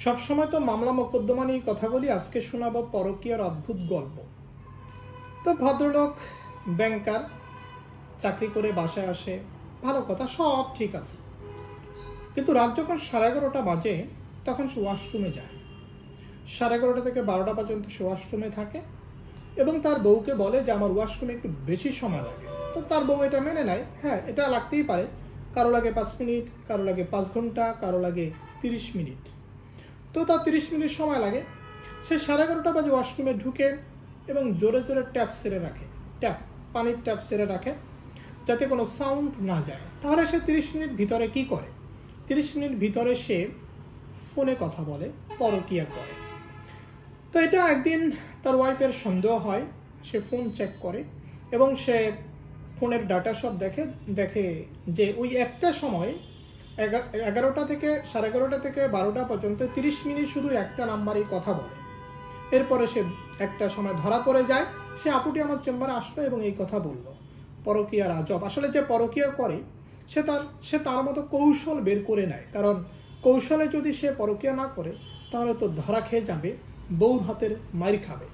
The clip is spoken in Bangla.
সবসময় তো মামলা মোকদ্দমা নিয়ে কথা বলি। আজকে শোনাবো পরকীয়ার অদ্ভুত গল্প। তো ভদ্রলোক ব্যাংকার, চাকরি করে বাসায় আসে, ভালো কথা, সব ঠিক আছে। কিন্তু রাত যখন 11:30 বাজে তখন সে ওয়াশরুমে যায়। 11:30 থেকে 12টা পর্যন্ত সে ওয়াশরুমে থাকে এবং তার বউকে বলে যে আমার ওয়াশরুমে একটু বেশি সময় লাগে। তো তার বউ এটা মেনে নেয়, হ্যাঁ এটা লাগতেই পারে, কারো লাগে 5 মিনিট, কারো লাগে 5 ঘন্টা, কারো লাগে 30 মিনিট। তো তার 30 মিনিট সময় লাগে। সে 11:30 বাজে ওয়াশরুমে ঢুকে এবং জোরে জোরে ট্যাপ সেরে রাখে, পানির ট্যাপ সেরে রাখে যাতে কোনো সাউন্ড না যায়। তাহলে সে 30 মিনিট ভিতরে কি করে? 30 মিনিট ভিতরে সে ফোনে কথা বলে, পরকীয়া করে। তো এটা একদিন তার ওয়াইফের সন্দেহ হয়, সে ফোন চেক করে এবং সে ফোনের ডাটা সব দেখে যে ওই একটা সময় 11টা থেকে 11:30 থেকে 12টা পর্যন্ত 30 মিনিট শুধু একটা নাম্বারেই কথা বলে। এরপরে সে একটা সময় ধরা পড়ে যায়। সে আপুটি আমার চেম্বারে আসলো এবং এই কথা বলল। পরকীয়ার আজব। আসলে যে পরকীয়া করে সে তার মতো কৌশল বের করে নেয়, কারণ কৌশলে যদি সে পরকীয়া না করে তাহলে তো ধরা খেয়ে যাবে, বউর হাতের মাইর খাবে।